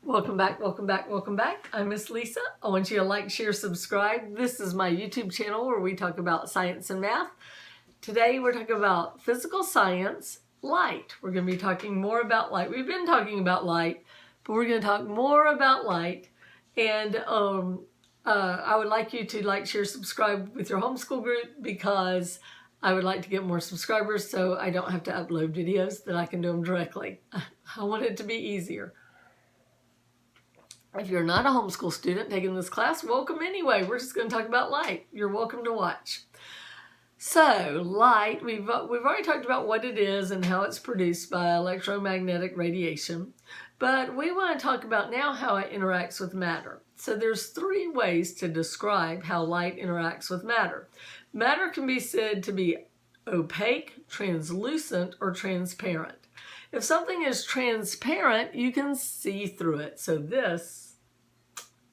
Welcome back, welcome back, welcome back. I'm Miss Lisa. I want you to like, share, subscribe. This is my YouTube channel where we talk about science and math. Today we're talking about physical science, light. We're going to be talking more about light. We've been talking about light, but we're going to talk more about light. And I would like you to like, share, subscribe with your homeschool group because I would like to get more subscribers so I don't have to upload videos, that I can do them directly. I want it to be easier. If you're not a homeschool student taking this class, welcome anyway. We're just going to talk about light. You're welcome to watch. So, light, we've already talked about what it is and how it's produced by electromagnetic radiation. But we want to talk about now how it interacts with matter. So there's three ways to describe how light interacts with matter. Matter can be said to be opaque, translucent, or transparent. If something is transparent, you can see through it. So this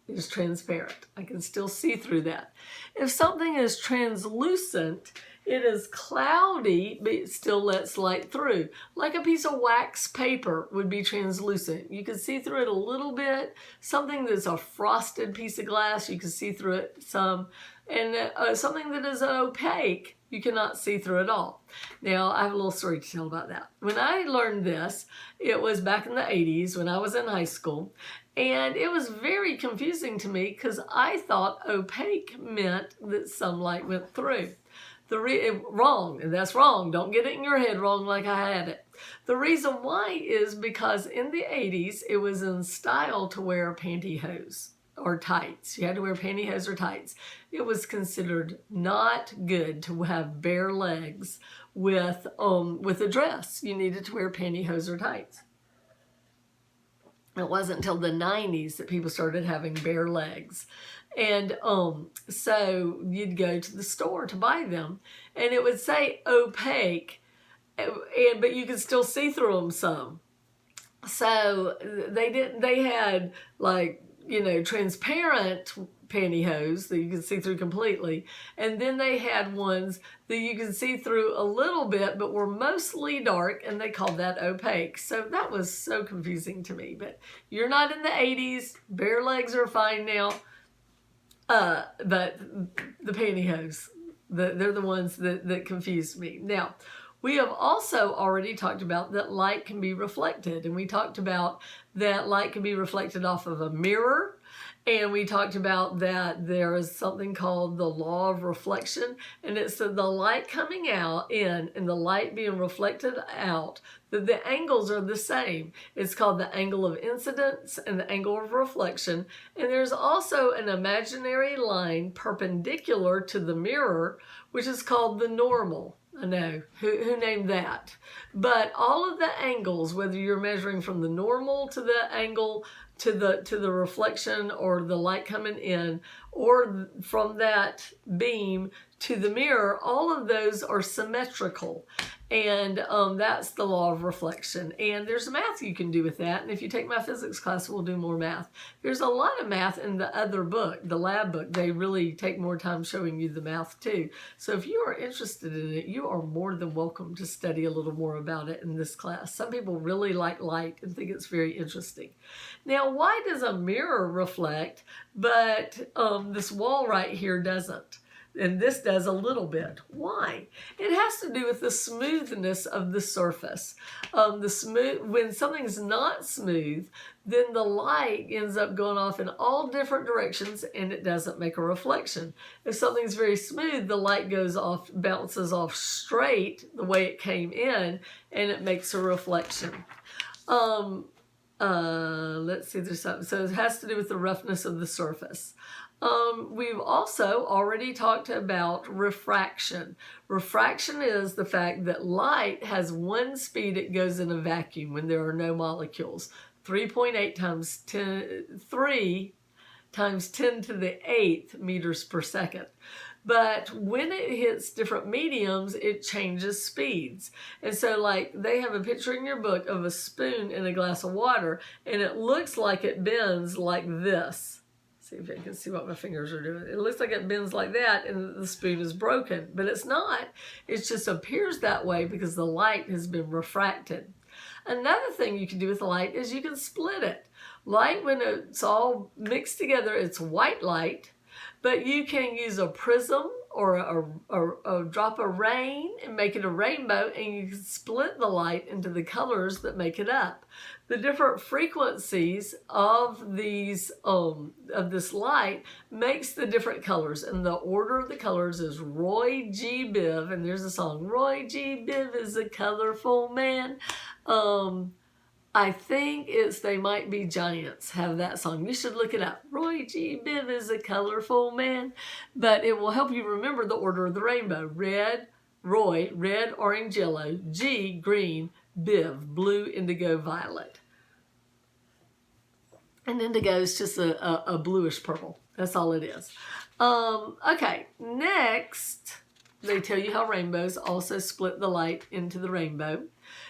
is transparent. I can still see through that. If something is translucent, it is cloudy, but it still lets light through. Like a piece of wax paper would be translucent. You can see through it a little bit. Something that's a frosted piece of glass, you can see through it some. And something that is opaque, you cannot see through at all. Now, I have a little story to tell about that. When I learned this, it was back in the 80s when I was in high school. And it was very confusing to me because I thought opaque meant that some light went through. Wrong, and that's wrong. Don't get it in your head wrong like I had it. The reason why is because in the 80s, it was in style to wear pantyhose or tights. You had to wear pantyhose or tights. It was considered not good to have bare legs with a dress. You needed to wear pantyhose or tights. It wasn't until the 90s that people started having bare legs. And so you'd go to the store to buy them, and it would say opaque, but you could still see through them some. So they had like, transparent pantyhose that you could see through completely. And then they had ones that you could see through a little bit, but were mostly dark, and they called that opaque. So that was so confusing to me. But you're not in the 80s. Bare legs are fine now. But the pantyhose, they're the ones that confused me. Now, we have also already talked about that light can be reflected, and we talked about that light can be reflected off of a mirror, and we talked about that there is something called the law of reflection, and it's the light coming out in and the light being reflected out, that the angles are the same. It's called the angle of incidence and the angle of reflection, and there's also an imaginary line perpendicular to the mirror, which is called the normal. I know, who named that? But all of the angles, whether you're measuring from the normal to the angle to the reflection or the light coming in, or from that beam to the mirror, all of those are symmetrical. And that's the law of reflection. And there's math you can do with that. And if you take my physics class, we'll do more math. There's a lot of math in the other book, the lab book. They really take more time showing you the math too. So if you are interested in it, you are more than welcome to study a little more about it in this class. Some people really like light and think it's very interesting. Now, why does a mirror reflect, but this wall right here doesn't? And this does a little bit. Why? It has to do with the smoothness of the surface. When something's not smooth, then the light ends up going off in all different directions, and it doesn't make a reflection. If something's very smooth, the light bounces off straight the way it came in, and it makes a reflection. Let's see, there's something. So it has to do with the roughness of the surface. We've also already talked about refraction. Refraction is the fact that light has one speed it goes in a vacuum when there are no molecules. 3.8 times 10, 3 times 10 to the 8th meters per second. But when it hits different mediums, it changes speeds. And so like they have a picture in your book of a spoon in a glass of water, and it looks like it bends like this. See if I can see what my fingers are doing. It looks like it bends like that and the spoon is broken, but it's not. It just appears that way because the light has been refracted. Another thing you can do with light is you can split it. Light, when it's all mixed together, it's white light, but you can use a prism or a drop of rain and make it a rainbow, and you can split the light into the colors that make it up. The different frequencies of these of this light makes the different colors, and the order of the colors is Roy G. Biv, and there's a song, Roy G. Biv is a colorful man. I think it's They Might Be Giants have that song. You should look it up. Roy G. Biv is a colorful man. But it will help you remember the order of the rainbow. Red, Roy, red, orange, yellow. G, green. Biv, blue, indigo, violet. And indigo is just a bluish purple. That's all it is. Okay, next, they tell you how rainbows also split the light into the rainbow.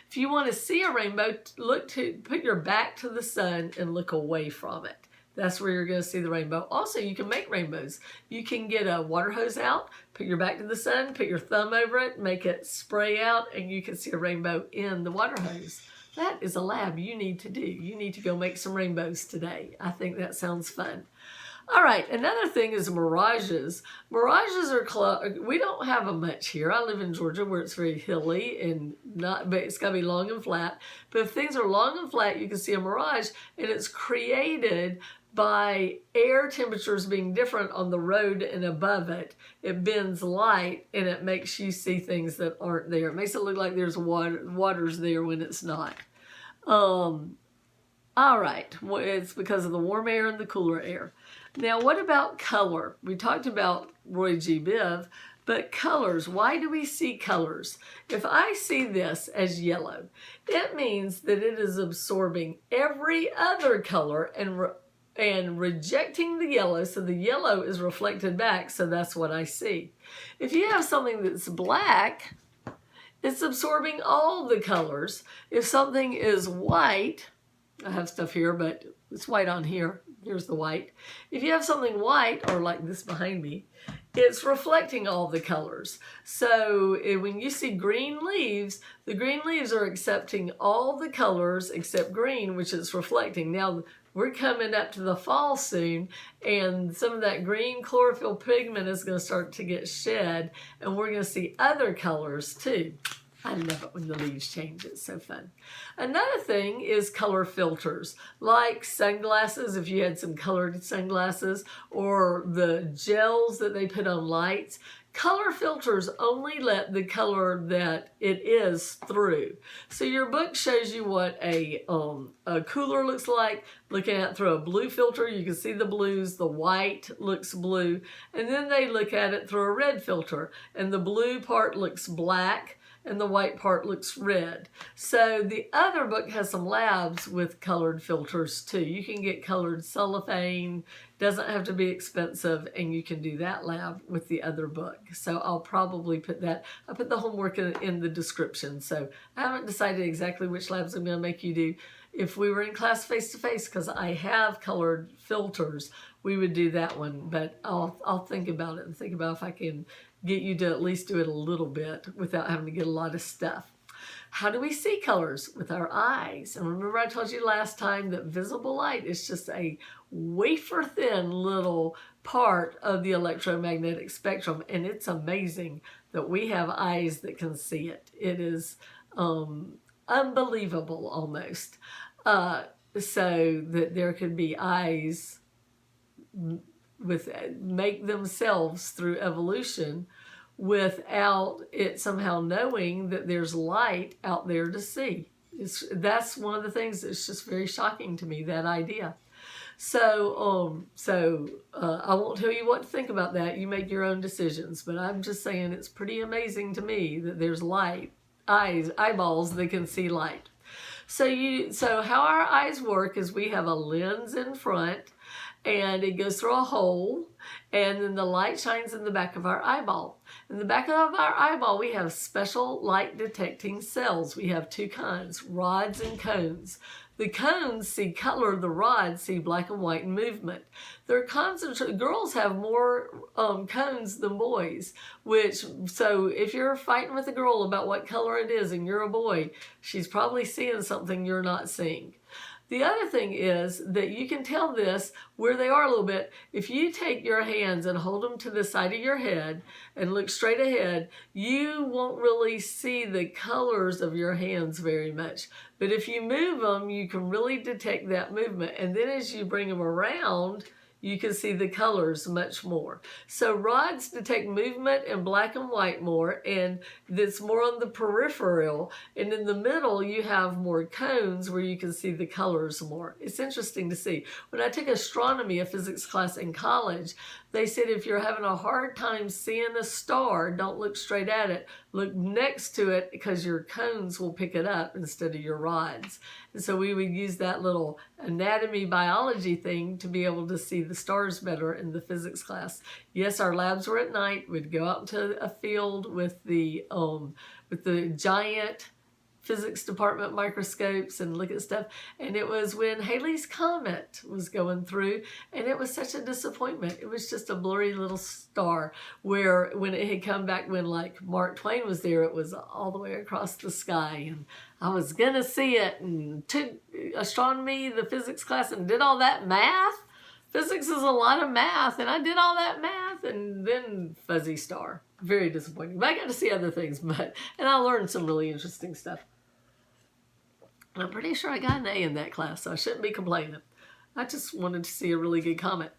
If you want to see a rainbow, put your back to the sun and look away from it. That's where you're going to see the rainbow. Also, you can make rainbows. You can get a water hose out, put your back to the sun, put your thumb over it, make it spray out, and you can see a rainbow in the water hose. That is a lab you need to do. You need to go make some rainbows today. I think that sounds fun. All right, another thing is mirages. Mirages are, we don't have them much here. I live in Georgia where it's very hilly and but it's got to be long and flat. But if things are long and flat, you can see a mirage, and it's created by air temperatures being different on the road and above it. It bends light, and it makes you see things that aren't there. It makes it look like there's water's there when it's not. All right, it's because of the warm air and the cooler air. Now, what about color? We talked about Roy G. Biv, but colors, why do we see colors? If I see this as yellow, it means that it is absorbing every other color and rejecting the yellow, so the yellow is reflected back, so that's what I see. If you have something that's black, it's absorbing all the colors. If something is white, I have stuff here, but it's white on here. Here's the white. If you have something white, or like this behind me, it's reflecting all the colors. So when you see green leaves, the green leaves are accepting all the colors except green, which is reflecting. Now, we're coming up to the fall soon, and some of that green chlorophyll pigment is going to start to get shed, and we're going to see other colors too. I love it when the leaves change. It's so fun. Another thing is color filters, like sunglasses, if you had some colored sunglasses, or the gels that they put on lights. Color filters only let the color that it is through. So your book shows you what a cooler looks like. Looking at it through a blue filter, you can see the blues, the white looks blue, and then they look at it through a red filter, and the blue part looks black, and the white part looks red. So the other book has some labs with colored filters too. You can get colored cellophane, doesn't have to be expensive, and you can do that lab with the other book. So I'll probably put that, I put the homework in the description. So I haven't decided exactly which labs I'm going to make you do. If we were in class face-to-face, because I have colored filters, we would do that one. But I'll think about it and think about if I can get you to at least do it a little bit without having to get a lot of stuff. How do we see colors? With our eyes. And remember I told you last time that visible light is just a wafer-thin little part of the electromagnetic spectrum, and it's amazing that we have eyes that can see it. It is unbelievable almost. So that there could be eyes make themselves through evolution without it somehow knowing that there's light out there to see. That's one of the things that's just very shocking to me, that idea. So I won't tell you what to think about that. You make your own decisions, but I'm just saying it's pretty amazing to me that there's eyeballs that can see light. So how our eyes work is we have a lens in front, and it goes through a hole, and then the light shines in the back of our eyeball. In the back of our eyeball, we have special light detecting cells. We have two kinds, rods and cones. The cones see color, the rods see black and white and movement. Girls have more cones than boys, so if you're fighting with a girl about what color it is and you're a boy, she's probably seeing something you're not seeing. The other thing is that you can tell this where they are a little bit. If you take your hands and hold them to the side of your head and look straight ahead, you won't really see the colors of your hands very much. But if you move them, you can really detect that movement. And then as you bring them around, you can see the colors much more. So rods detect movement in black and white more, and it's more on the peripheral. And in the middle, you have more cones where you can see the colors more. It's interesting to see. When I took astronomy, a physics class in college, they said if you're having a hard time seeing a star, don't look straight at it. Look next to it because your cones will pick it up instead of your rods. And so we would use that little anatomy biology thing to be able to see the stars better in the physics class. Yes, our labs were at night. We'd go out into a field with the giant physics department microscopes and look at stuff. And it was when Halley's Comet was going through, and it was such a disappointment. It was just a blurry little star where when it had come back, when like Mark Twain was there, it was all the way across the sky. And I was going to see it and took astronomy, the physics class, and did all that math. Physics is a lot of math, and I did all that math, and then fuzzy star. Very disappointing. But I got to see other things, and I learned some really interesting stuff. I'm pretty sure I got an A in that class, so I shouldn't be complaining. I just wanted to see a really good comet.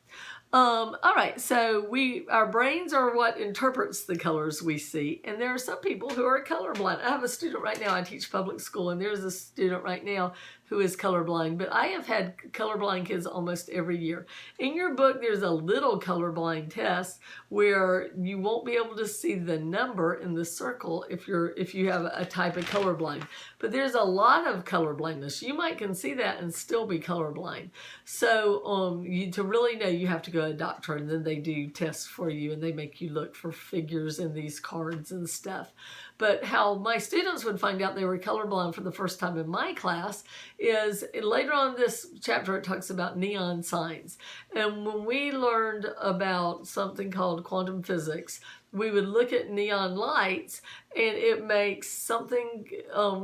All right, so our brains are what interprets the colors we see, and there are some people who are colorblind. I have a student right now, I teach public school, and there's a student right now who is colorblind, but I have had colorblind kids almost every year. In your book, there's a little colorblind test where you won't be able to see the number in the circle if you have a type of colorblind. But there's a lot of colorblindness. You might can see that and still be colorblind. So to really know, you have to go to a doctor, and then they do tests for you, and they make you look for figures in these cards and stuff. But how my students would find out they were colorblind for the first time in my class is later on in this chapter, it talks about neon signs. And when we learned about something called quantum physics, we would look at neon lights, and it makes something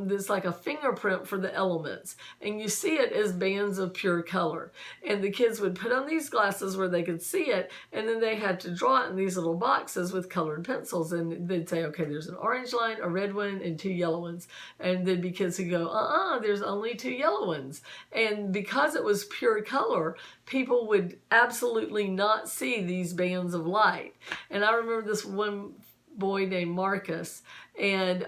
that's like a fingerprint for the elements. And you see it as bands of pure color. And the kids would put on these glasses where they could see it, and then they had to draw it in these little boxes with colored pencils. And they'd say, okay, there's an orange line, a red one, and 2 yellow ones. And there'd be kids who go, there's only 2 yellow ones. And because it was pure color, people would absolutely not see these bands of light. And I remember this one boy named Marcus, and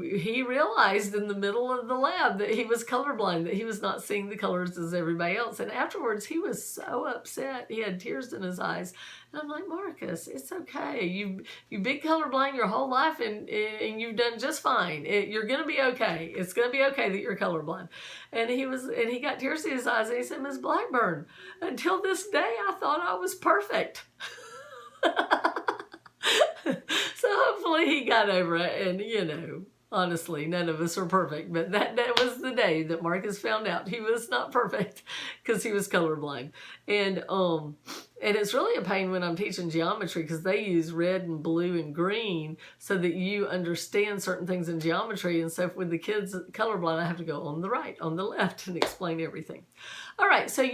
he realized in the middle of the lab that he was colorblind, that he was not seeing the colors as everybody else. And afterwards, he was so upset. He had tears in his eyes. And I'm like, Marcus, it's okay. You've been colorblind your whole life, and you've done just fine. You're going to be okay. It's going to be okay that you're colorblind. And he got tears in his eyes, and he said, Ms. Blackburn, until this day, I thought I was perfect. So hopefully he got over it, and honestly, none of us are perfect, but that was the day that Marcus found out he was not perfect because he was colorblind. And it's really a pain when I'm teaching geometry because they use red and blue and green so that you understand certain things in geometry. And so with the kids colorblind, I have to go on the right, on the left, and explain everything. All right, so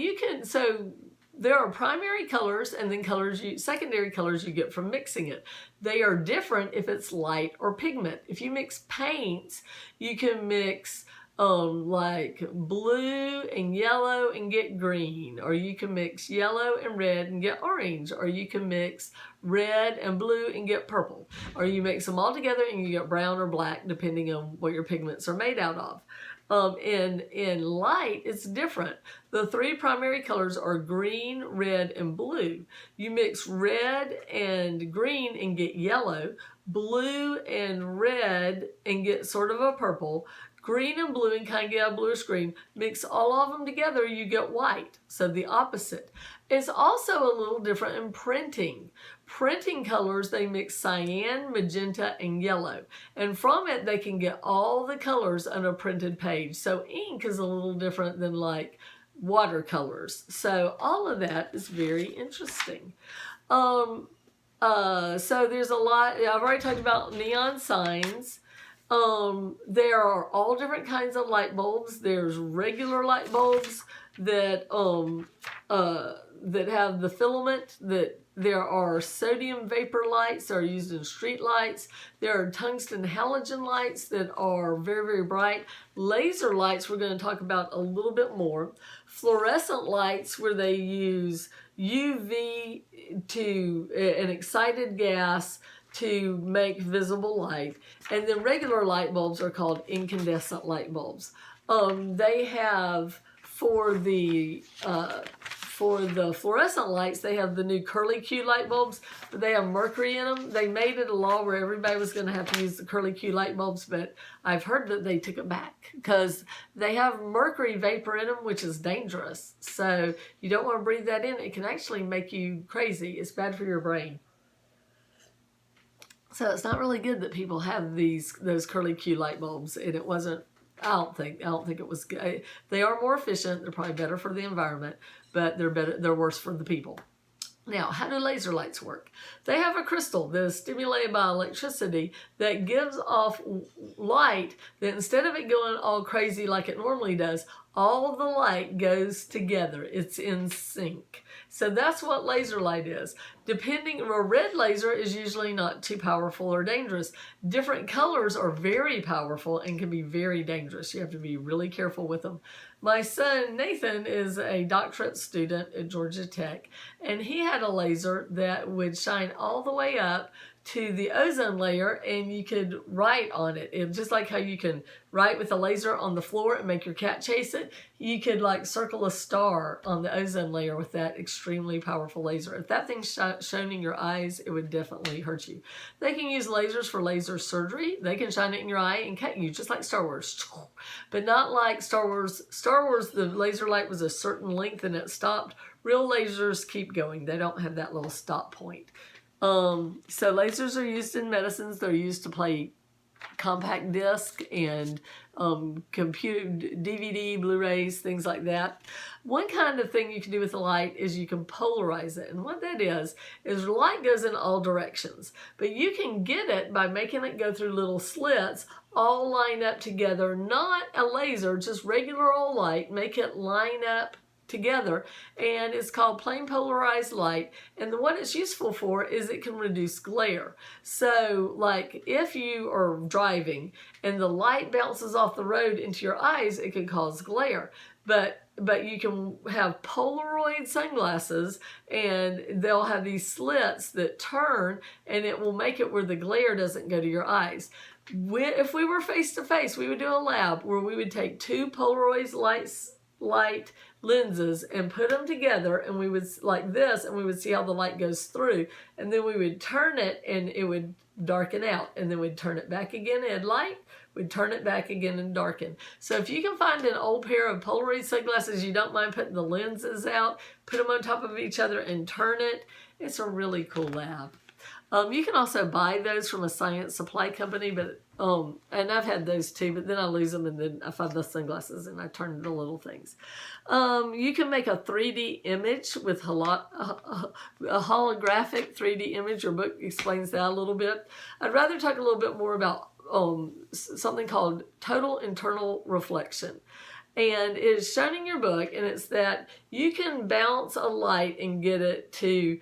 there are primary colors and then secondary colors you get from mixing it. They are different if it's light or pigment. If you mix paints, you can mix like blue and yellow and get green, or you can mix yellow and red and get orange, or you can mix red and blue and get purple, or you mix them all together and you get brown or black depending on what your pigments are made out of. In light, it's different. The 3 primary colors are green, red, and blue. You mix red and green and get yellow, blue and red and get sort of a purple, green and blue and kind of get a bluish green. Mix all of them together, you get white. So the opposite. It's also a little different in printing. Printing colors, they mix cyan, magenta, and yellow. And from it, they can get all the colors on a printed page. So ink is a little different than like watercolors. So all of that is very interesting. So there's a lot. I've already talked about neon signs. There are all different kinds of light bulbs. There's regular light bulbs that that have the filament. That there are sodium vapor lights that are used in street lights. There are tungsten halogen lights that are very, very bright. Laser lights we're going to talk about a little bit more. Fluorescent lights where they use UV to an excited gas to make visible light. And then regular light bulbs are called incandescent light bulbs. They have for the fluorescent lights, they have the new curly Q light bulbs, but they have mercury in them. They made it a law where everybody was going to have to use the curly Q light bulbs, but I've heard that they took it back because they have mercury vapor in them, which is dangerous. So you don't want to breathe that in. It can actually make you crazy. It's bad for your brain. So it's not really good that people have those curly Q light bulbs, and it wasn't. I don't think it was good. They are more efficient. They're probably better for the environment, but they're worse for the people. Now, how do laser lights work? They have a crystal that is stimulated by electricity that gives off light that instead of it going all crazy like it normally does, all the light goes together. It's in sync. So that's what laser light is. A red laser is usually not too powerful or dangerous. Different colors are very powerful and can be very dangerous. You have to be really careful with them. My son, Nathan, is a doctorate student at Georgia Tech, and he had a laser that would shine all the way up to the ozone layer, and you could write on it. Just like how you can write with a laser on the floor and make your cat chase it, you could like circle a star on the ozone layer with that extremely powerful laser. If that thing's shown in your eyes, it would definitely hurt you. They can use lasers for laser surgery. They can shine it in your eye and cut you, just like Star Wars. But not like Star Wars. Star Wars, the laser light was a certain length and it stopped. Real lasers keep going. They don't have that little stop point. So lasers are used in medicines. They're used to play compact disc and computer DVD, Blu-rays, things like that. One kind of thing you can do with the light is you can polarize it. And what that is light goes in all directions. But you can get it by making it go through little slits, all line up together, not a laser, just regular old light, make it line up together, and it's called plane polarized light. And what it's useful for is it can reduce glare. So like if you are driving and the light bounces off the road into your eyes, it can cause glare. But you can have Polaroid sunglasses and they'll have these slits that turn, and it will make it where the glare doesn't go to your eyes. If we were face to face, we would do a lab where we would take two Polaroid light lenses and put them together, and we would like this, and we would see how the light goes through, and then we would turn it and it would darken out, and then we'd turn it back again, add light, we'd turn it back again and darken. So if you can find an old pair of Polaroid sunglasses, you don't mind putting the lenses out, put them on top of each other and turn it, it's a really cool lab. You can also buy those from a science supply company, but and I've had those too, but then I lose them, and then I find the sunglasses and I turn into little things. You can make a 3D image with a holographic 3D image. Your book explains that a little bit. I'd rather talk a little bit more about something called total internal reflection. And it's shown in your book, and it's that you can bounce a light and get it to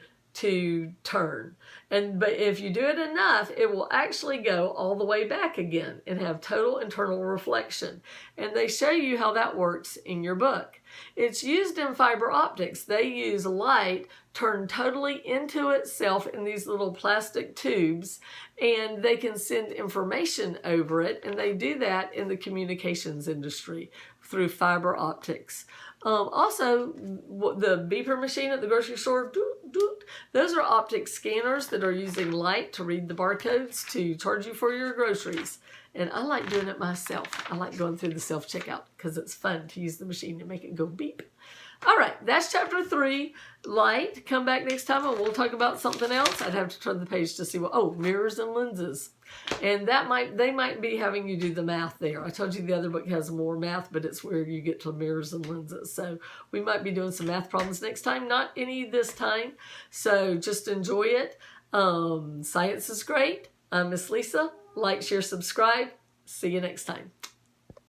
turn. But if you do it enough, it will actually go all the way back again and have total internal reflection. And they show you how that works in your book. It's used in fiber optics. They use light turned totally into itself in these little plastic tubes, and they can send information over it, and they do that in the communications industry through fiber optics. Also, the beeper machine at the grocery store, those are optic scanners that are using light to read the barcodes to charge you for your groceries. And I like doing it myself. I like going through the self-checkout because it's fun to use the machine and make it go beep. All right, that's chapter 3, light. Come back next time and we'll talk about something else. I'd have to turn the page to see mirrors and lenses. And they might be having you do the math there. I told you the other book has more math, but it's where you get to mirrors and lenses. So we might be doing some math problems next time, not any this time. So just enjoy it. Science is great. I'm Miss Lisa. Like, share, subscribe. See you next time.